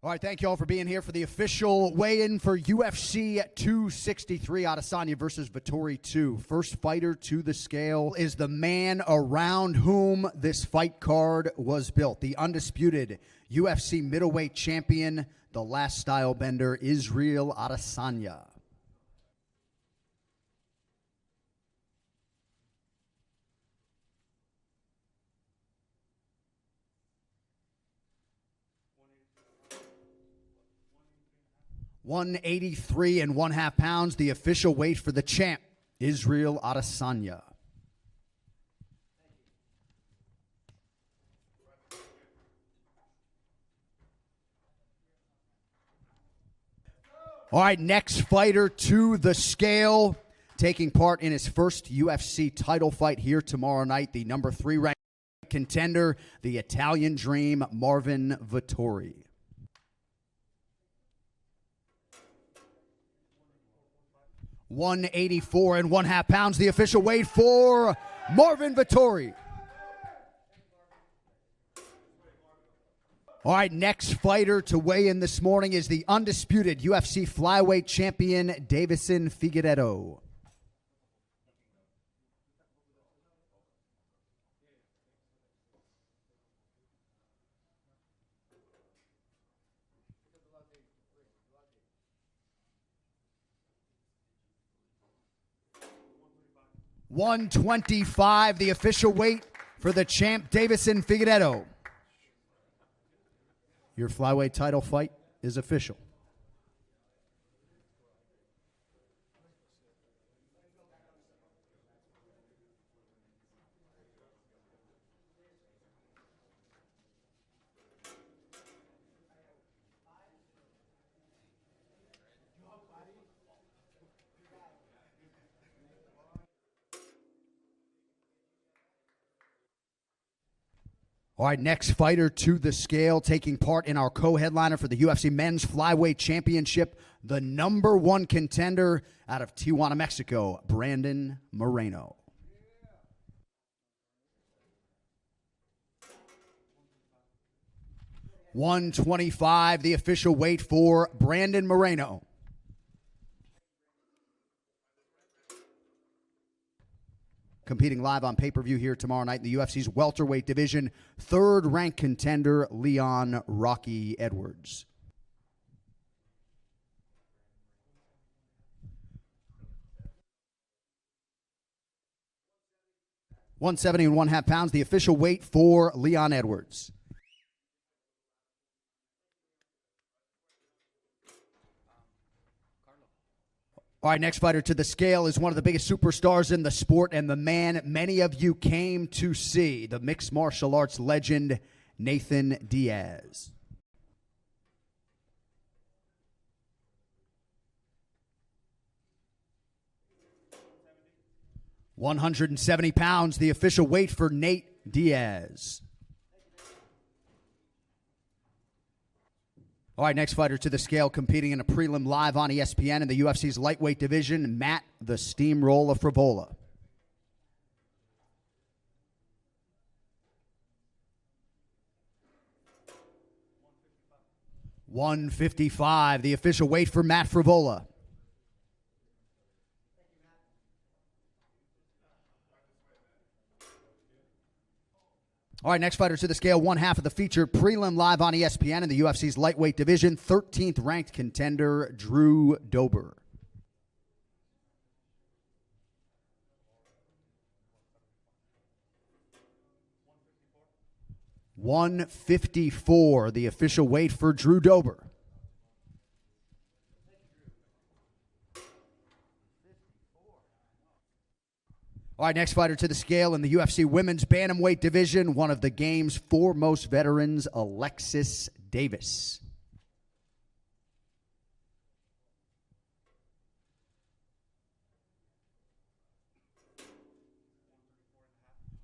All right, thank you all for being here for the official weigh-in for UFC 263, Adesanya versus Vettori 2. First fighter to the scale is the man around whom this fight card was built. The undisputed UFC middleweight champion, the last style bender, Israel Adesanya. (183.5 pounds), the official weight for the champ, Israel Adesanya. All right, next fighter to the scale, taking part in his first UFC title fight here tomorrow night, the number 3 ranked contender, the Italian Dream, Marvin Vettori. (184.5 pounds), the official weight for Marvin Vettori. All right, next fighter to weigh in this morning is the undisputed UFC flyweight champion, Deiveson Figueiredo. (125), the official weight for the champ, Deiveson Figueiredo. Your flyweight title fight is official. All right, next fighter to the scale, taking part in our co-headliner for the UFC Men's Flyweight Championship, the number 1 contender out of Tijuana, Mexico, Brandon Moreno. (125), the official weight for Brandon Moreno. Competing live on pay-per-view here tomorrow night in the UFC's welterweight division, 3rd-ranked contender Leon Rocky Edwards. (170.5 pounds), the official weight for Leon Edwards. All right, next fighter to the scale is one of the biggest superstars in the sport and the man many of you came to see, the mixed martial arts legend, Nathan Diaz. (170 pounds), the official weight for Nate Diaz. All right, next fighter to the scale, competing in a prelim live on ESPN in the UFC's lightweight division, Matt the Steamroller Frivola. (155), the official weight for Matt Frivola. All right, next fighter to the scale, one half of the featured prelim live on ESPN in the UFC's lightweight division, 13th ranked contender, Drew Dober. (154), the official weight for Drew Dober. All right, next fighter to the scale in the UFC women's bantamweight division, one of the game's foremost veterans, Alexis Davis.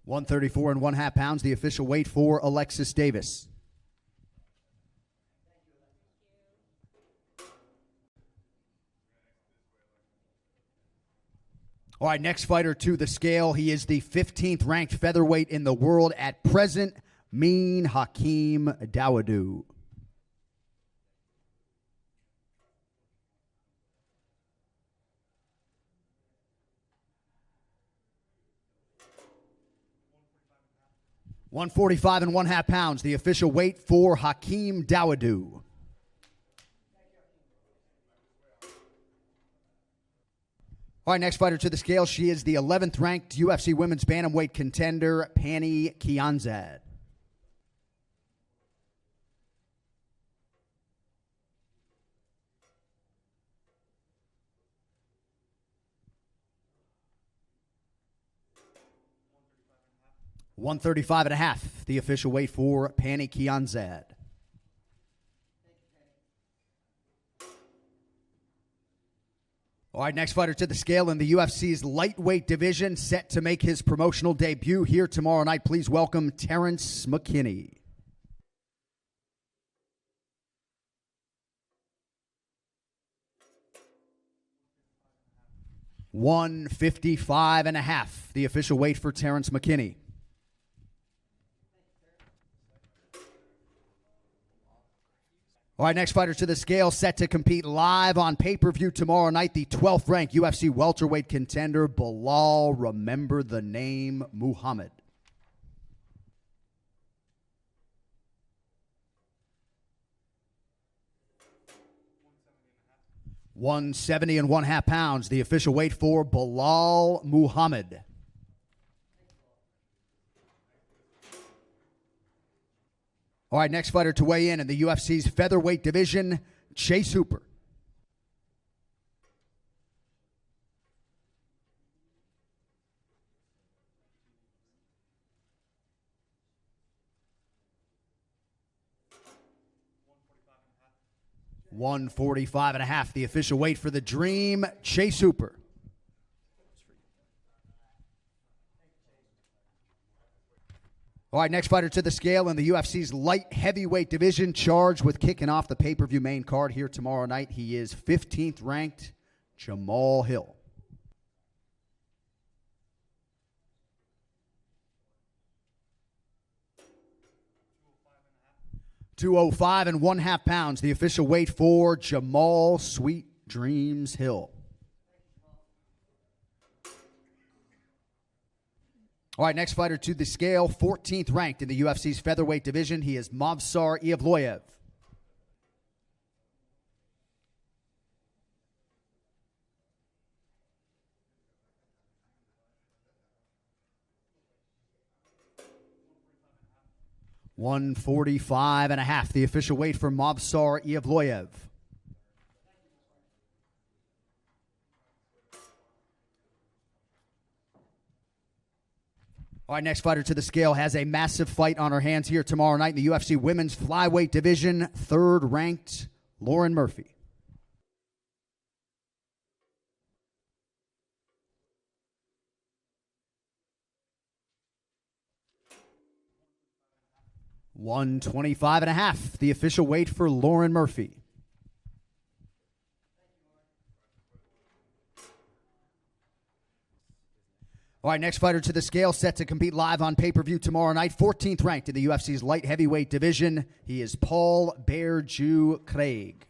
(134.5 pounds), the official weight for Alexis Davis. All right, next fighter to the scale. He is the 15th ranked featherweight in the world at present, Mean Hakeem Dawodu. 145 and 1/2 pounds, the official weight for Hakeem Dawodu. All right, next fighter to the scale. She is the 11th ranked UFC women's bantamweight contender, Pannie Kianzad. $135.5, the official weight for Pannie Kianzad. All right, next fighter to the scale in the UFC's lightweight division, set to make his promotional debut here tomorrow night. Please welcome Terence McKinney. $155.5, the official weight for Terence McKinney. All right, next fighter to the scale, set to compete live on pay-per-view tomorrow night, the 12th ranked UFC welterweight contender, Belal, remember the name, Muhammad. $170 and 1/2 pounds, the official weight for Belal Muhammad. All right, next fighter to weigh in the UFC's featherweight division, Chase Hooper. $145.5, the official weight for the Dream, Chase Hooper. All right, next fighter to the scale in the UFC's light heavyweight division, charged with kicking off the pay-per-view main card here tomorrow night. He is 15th ranked, Jamal Hill. $205 and 1/2 pounds, the official weight for Jamal Sweet Dreams Hill. All right, next fighter to the scale, 14th ranked in the UFC's featherweight division. He is Movsar Evloev. $145.5, the official weight for Movsar Evloev. All right, next fighter to the scale has a massive fight on her hands here tomorrow night in the UFC women's flyweight division, 3rd ranked Lauren Murphy. $125.5, the official weight for Lauren Murphy. All right, next fighter to the scale, set to compete live on pay-per-view tomorrow night, 14th ranked in the UFC's light heavyweight division. He is Paul Bearjew Craig.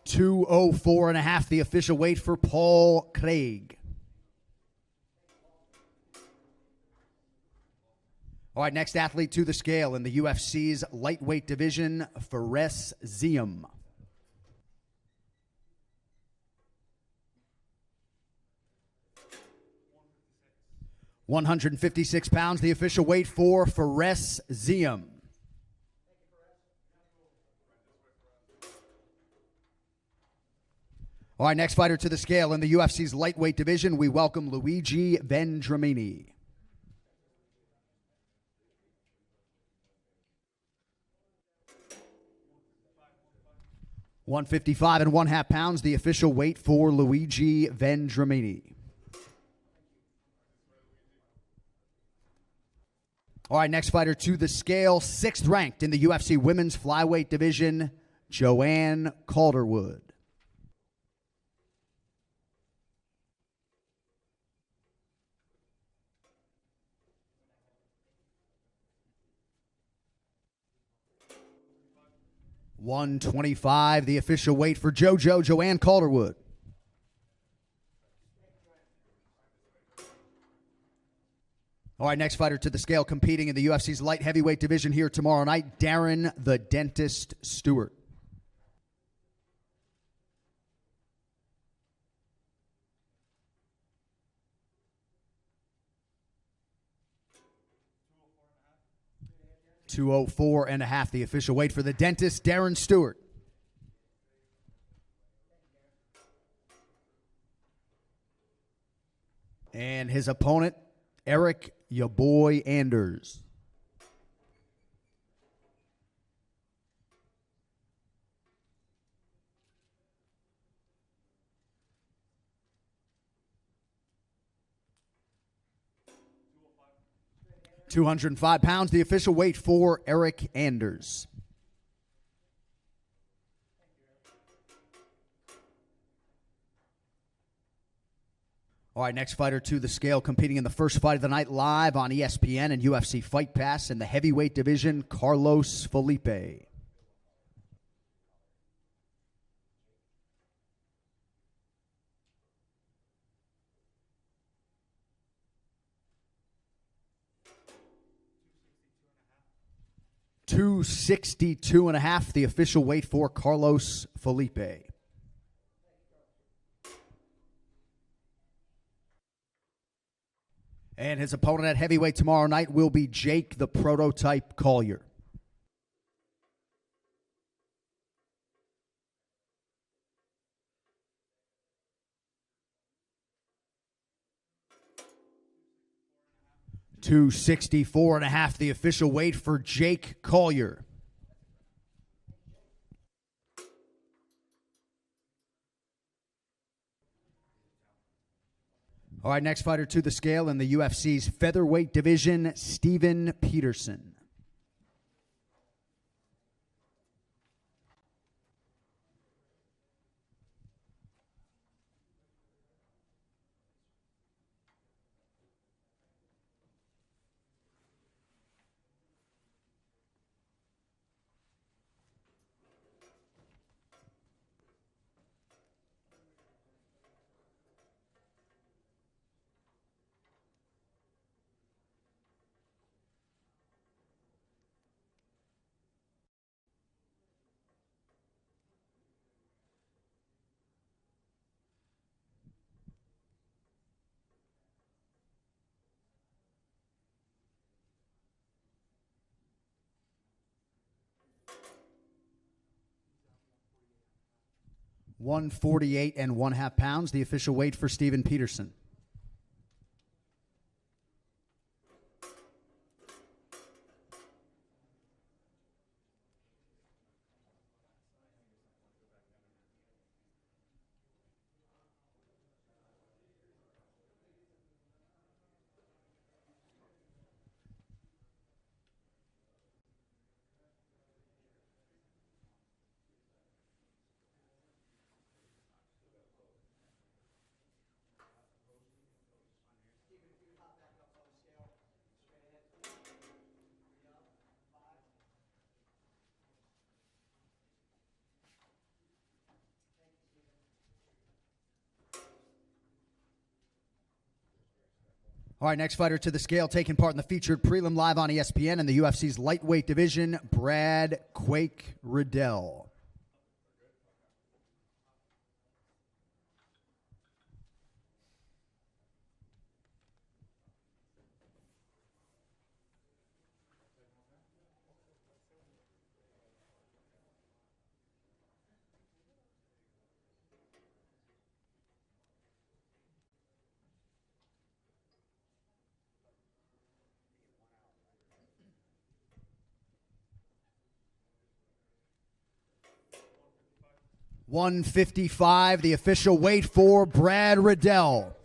$204.5, the official weight for Paul Craig. All right, next athlete to the scale in the UFC's lightweight division, Fares Ziam. £156, the official weight for Fares Ziam. All right, next fighter to the scale in the UFC's lightweight division, we welcome Luigi Vendramini. $155 and 1/2 pounds, the official weight for Luigi Vendramini. All right, next fighter to the scale, 6th ranked in the UFC women's flyweight division, Joanne Calderwood. 125, the official weight for Joanne Calderwood. All right, next fighter to the scale competing in the UFC's light heavyweight division here tomorrow night, Darren the Dentist Stewart. $204.5, the official weight for the Dentist, Darren Stewart. And his opponent, Eric, your boy, Anders. £205, the official weight for Eric Anders. All right, next fighter to the scale competing in the first fight of the night live on ESPN and UFC Fight Pass in the heavyweight division, Carlos Felipe. $262.5, the official weight for Carlos Felipe. And his opponent at heavyweight tomorrow night will be Jake the Prototype Collier. $264.5, the official weight for Jake Collier. All right, next fighter to the scale in the UFC's featherweight division, Steven Peterson. $148.5, the official weight for Steven Peterson. All right, next fighter to the scale, taking part in the featured prelim live on ESPN and the UFC's lightweight division, Brad Quake Riddell. $155, the official weight for Brad Riddell.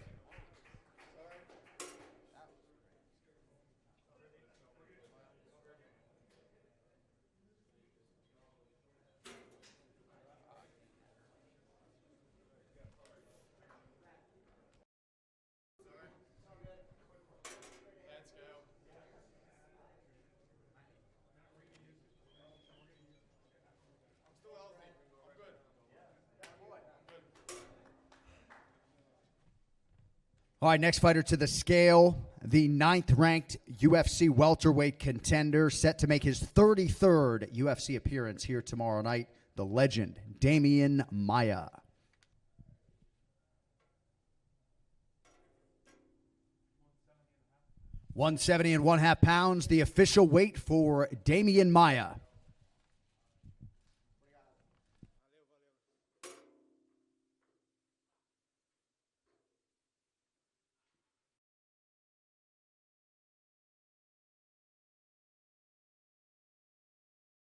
All right, next fighter to the scale, the 9th-ranked UFC welterweight contender, set to make his 33rd UFC appearance here tomorrow night, the legend, Damian Maya. $170.5 pounds, the official weight for Damian Maya.